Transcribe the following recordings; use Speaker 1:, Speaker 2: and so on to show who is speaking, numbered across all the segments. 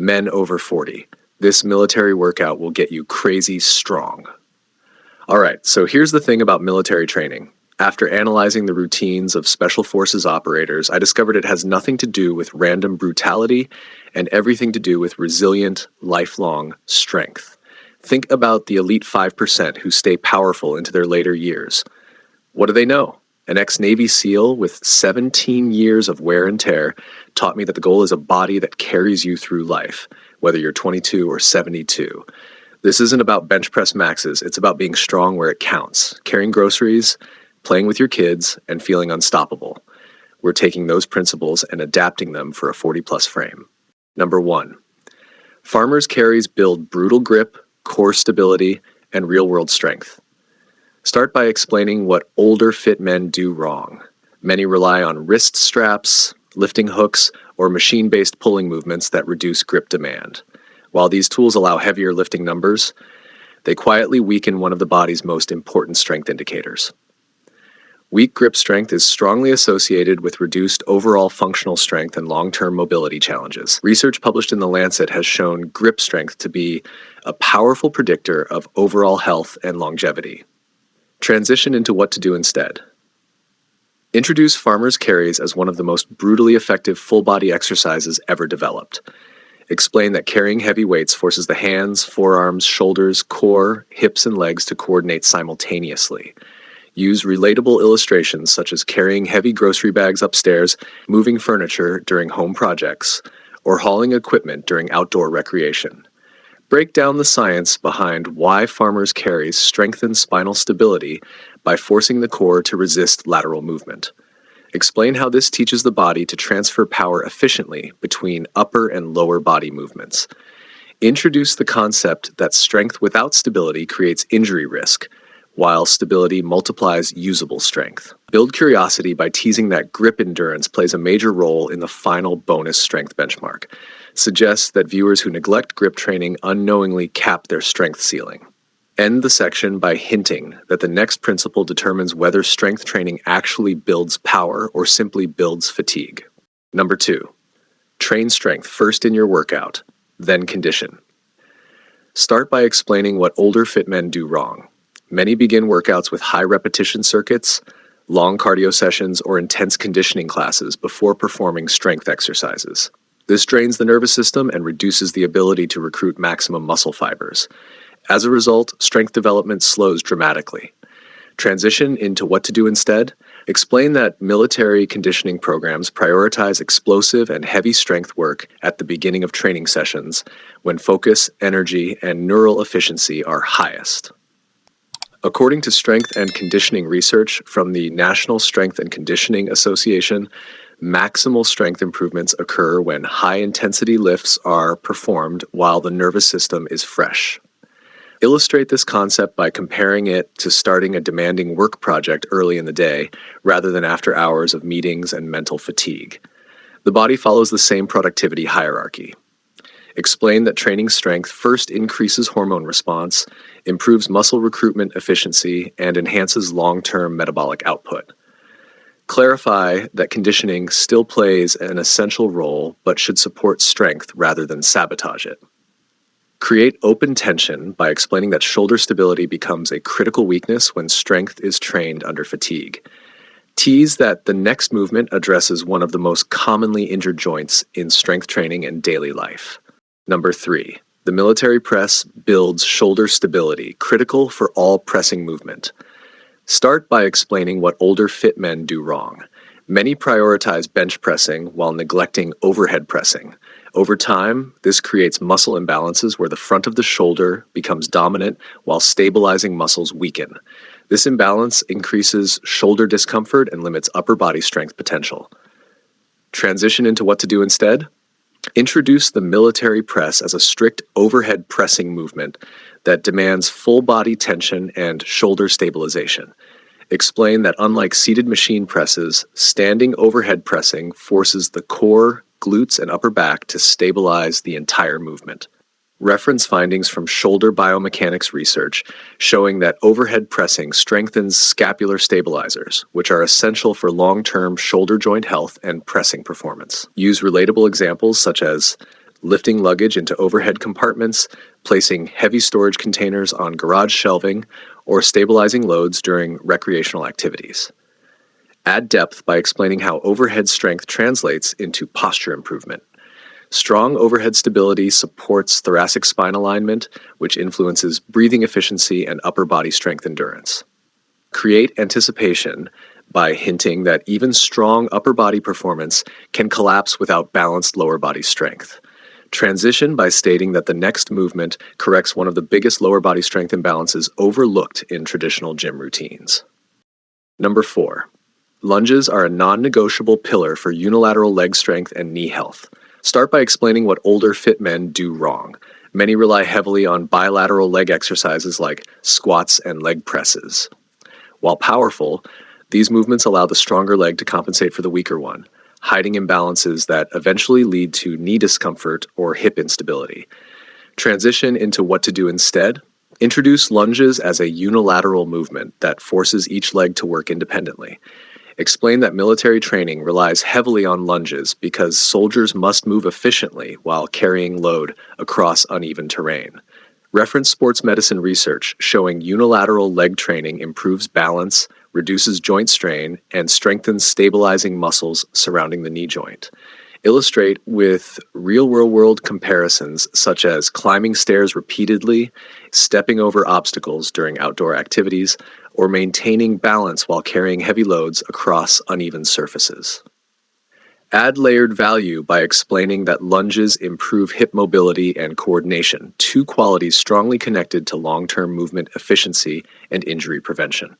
Speaker 1: Men over 40. This military workout will get you crazy strong. All right, so here's the thing about military training. After analyzing the routines of Special Forces operators, I discovered it has nothing to do with random brutality and everything to do with resilient, lifelong strength. Think about the elite 5% who stay powerful into their later years. What do they know? An ex-Navy SEAL with 17 years of wear and tear taught me that the goal is a body that carries you through life, whether you're 22 or 72. This isn't about bench press maxes, it's about being strong where it counts, carrying groceries, playing with your kids, and feeling unstoppable. We're taking those principles and adapting them for a 40-plus frame. Number 1. Farmers' carries build brutal grip, core stability, and real-world strength. Start by explaining what older fit men do wrong. Many rely on wrist straps, lifting hooks, or machine-based pulling movements that reduce grip demand. While these tools allow heavier lifting numbers, they quietly weaken one of the body's most important strength indicators. Weak grip strength is strongly associated with reduced overall functional strength and long-term mobility challenges. Research published in The Lancet has shown grip strength to be a powerful predictor of overall health and longevity. Transition into what to do instead. Introduce farmers' carries as one of the most brutally effective full-body exercises ever developed. Explain that carrying heavy weights forces the hands, forearms, shoulders, core, hips, and legs to coordinate simultaneously. Use relatable illustrations such as carrying heavy grocery bags upstairs, moving furniture during home projects, or hauling equipment during outdoor recreation. Break down the science behind why farmers' carries strengthen spinal stability by forcing the core to resist lateral movement. Explain how this teaches the body to transfer power efficiently between upper and lower body movements. Introduce the concept that strength without stability creates injury risk, while stability multiplies usable strength. Build curiosity by teasing that grip endurance plays a major role in the final bonus strength benchmark. Suggest that viewers who neglect grip training unknowingly cap their strength ceiling. End the section by hinting that the next principle determines whether strength training actually builds power or simply builds fatigue. Number 2. Train strength first in your workout, then condition. Start by explaining what older fit men do wrong. Many begin workouts with high repetition circuits, long cardio sessions, or intense conditioning classes before performing strength exercises. This drains the nervous system and reduces the ability to recruit maximum muscle fibers. As a result, strength development slows dramatically. Transition into what to do instead. Explain that military conditioning programs prioritize explosive and heavy strength work at the beginning of training sessions when focus, energy, and neural efficiency are highest. According to strength and conditioning research from the National Strength and Conditioning Association, maximal strength improvements occur when high-intensity lifts are performed while the nervous system is fresh. Illustrate this concept by comparing it to starting a demanding work project early in the day, rather than after hours of meetings and mental fatigue. The body follows the same productivity hierarchy. Explain that training strength first increases hormone response, improves muscle recruitment efficiency, and enhances long-term metabolic output. Clarify that conditioning still plays an essential role but should support strength rather than sabotage it. Create open tension by explaining that shoulder stability becomes a critical weakness when strength is trained under fatigue. Tease that the next movement addresses one of the most commonly injured joints in strength training and daily life. Number 3. The military press builds shoulder stability, critical for all pressing movement. Start by explaining what older fit men do wrong. Many prioritize bench pressing while neglecting overhead pressing. Over time, this creates muscle imbalances where the front of the shoulder becomes dominant while stabilizing muscles weaken. This imbalance increases shoulder discomfort and limits upper body strength potential. Transition into what to do instead. Introduce the military press as a strict overhead pressing movement that demands full body tension and shoulder stabilization. Explain that unlike seated machine presses, standing overhead pressing forces the core, glutes, and upper back to stabilize the entire movement. Reference findings from shoulder biomechanics research showing that overhead pressing strengthens scapular stabilizers, which are essential for long-term shoulder joint health and pressing performance. Use relatable examples such as lifting luggage into overhead compartments, placing heavy storage containers on garage shelving, or stabilizing loads during recreational activities. Add depth by explaining how overhead strength translates into posture improvement. Strong overhead stability supports thoracic spine alignment, which influences breathing efficiency and upper body strength endurance. Create anticipation by hinting that even strong upper body performance can collapse without balanced lower body strength. Transition by stating that the next movement corrects one of the biggest lower body strength imbalances overlooked in traditional gym routines. Number 4. Lunges are a non-negotiable pillar for unilateral leg strength and knee health. Start by explaining what older fit men do wrong. Many rely heavily on bilateral leg exercises like squats and leg presses. While powerful, these movements allow the stronger leg to compensate for the weaker one, hiding imbalances that eventually lead to knee discomfort or hip instability. Transition into what to do instead. Introduce lunges as a unilateral movement that forces each leg to work independently. Explain that military training relies heavily on lunges because soldiers must move efficiently while carrying load across uneven terrain. Reference sports medicine research showing unilateral leg training improves balance, reduces joint strain, and strengthens stabilizing muscles surrounding the knee joint. Illustrate with real-world comparisons such as climbing stairs repeatedly, stepping over obstacles during outdoor activities, or maintaining balance while carrying heavy loads across uneven surfaces. Add layered value by explaining that lunges improve hip mobility and coordination, two qualities strongly connected to long-term movement efficiency and injury prevention.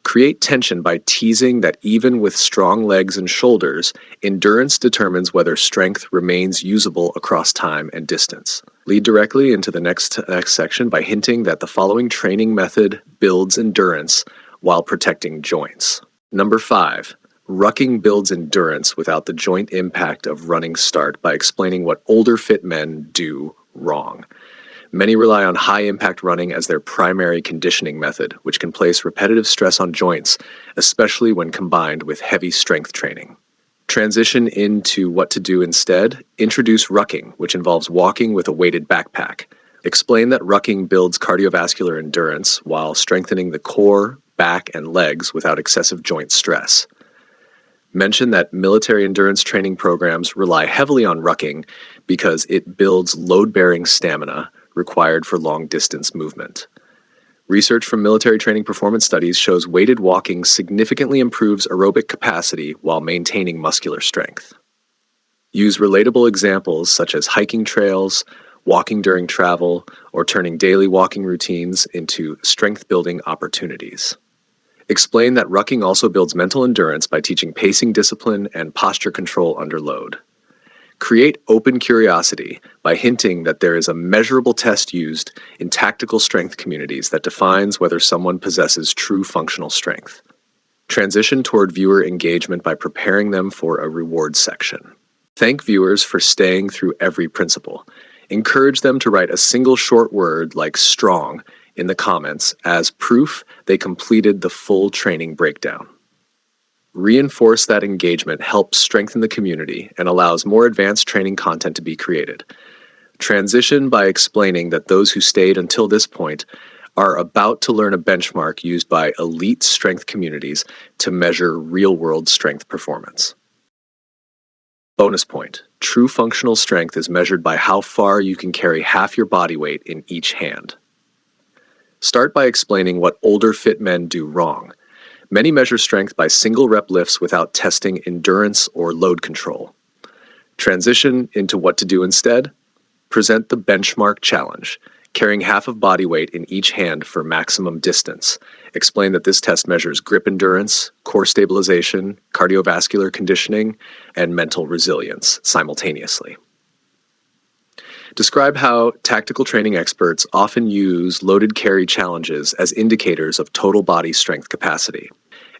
Speaker 1: Create tension by teasing that even with strong legs and shoulders, endurance determines whether strength remains usable across time and distance. Lead directly into the next section by hinting that the following training method builds endurance while protecting joints. Number 5. Rucking builds endurance without the joint impact of running start by explaining what older fit men do wrong. Many rely on high-impact running as their primary conditioning method, which can place repetitive stress on joints, especially when combined with heavy strength training. Transition into what to do instead. Introduce rucking, which involves walking with a weighted backpack. Explain that rucking builds cardiovascular endurance while strengthening the core, back, and legs without excessive joint stress. Mention that military endurance training programs rely heavily on rucking because it builds load-bearing stamina required for long-distance movement. Research from military training performance studies shows weighted walking significantly improves aerobic capacity while maintaining muscular strength. Use relatable examples such as hiking trails, walking during travel, or turning daily walking routines into strength-building opportunities. Explain that rucking also builds mental endurance by teaching pacing discipline and posture control under load. Create open curiosity by hinting that there is a measurable test used in tactical strength communities that defines whether someone possesses true functional strength. Transition toward viewer engagement by preparing them for a reward section. Thank viewers for staying through every principle. Encourage them to write a single short word like strong in the comments as proof they completed the full training breakdown. Reinforce that engagement helps strengthen the community and allows more advanced training content to be created. Transition by explaining that those who stayed until this point are about to learn a benchmark used by elite strength communities to measure real-world strength performance. Bonus point: true functional strength is measured by how far you can carry half your body weight in each hand. Start by explaining what older fit men do wrong. Many measure strength by single rep lifts without testing endurance or load control. Transition into what to do instead. Present the benchmark challenge, carrying half of body weight in each hand for maximum distance. Explain that this test measures grip endurance, core stabilization, cardiovascular conditioning, and mental resilience simultaneously. Describe how tactical training experts often use loaded carry challenges as indicators of total body strength capacity.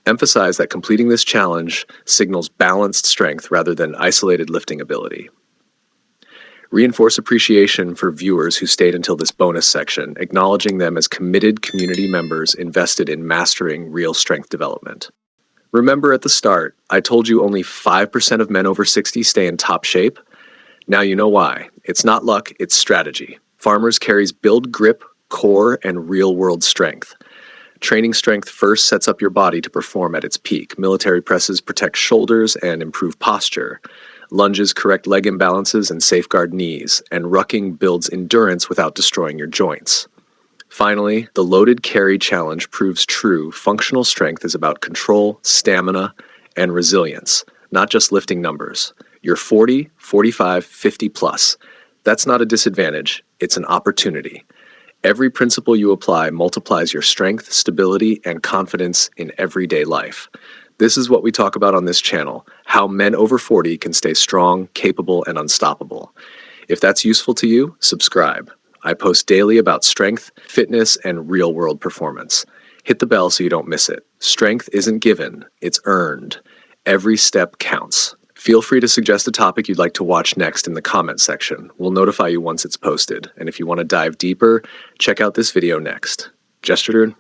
Speaker 1: Emphasize that completing this challenge signals balanced strength rather than isolated lifting ability. Reinforce appreciation for viewers who stayed until this bonus section, acknowledging them as committed community members invested in mastering real strength development. Remember at the start, I told you only 5% of men over 60 stay in top shape? Now you know why. It's not luck, it's strategy. Farmers carries build grip, core, and real-world strength. Training strength first sets up your body to perform at its peak. Military presses protect shoulders and improve posture. Lunges correct leg imbalances and safeguard knees. And rucking builds endurance without destroying your joints. Finally, the loaded carry challenge proves true. Functional strength is about control, stamina, and resilience, not just lifting numbers. You're 40, 45, 50 plus. That's not a disadvantage, it's an opportunity. Every principle you apply multiplies your strength, stability, and confidence in everyday life. This is what we talk about on this channel, how men over 40 can stay strong, capable, and unstoppable. If that's useful to you, subscribe. I post daily about strength, fitness, and real-world performance. Hit the bell so you don't miss it. Strength isn't given, it's earned. Every step counts. Feel free to suggest a topic you'd like to watch next in the comment section. We'll notify you once it's posted. And if you want to dive deeper, check out this video next. Gesture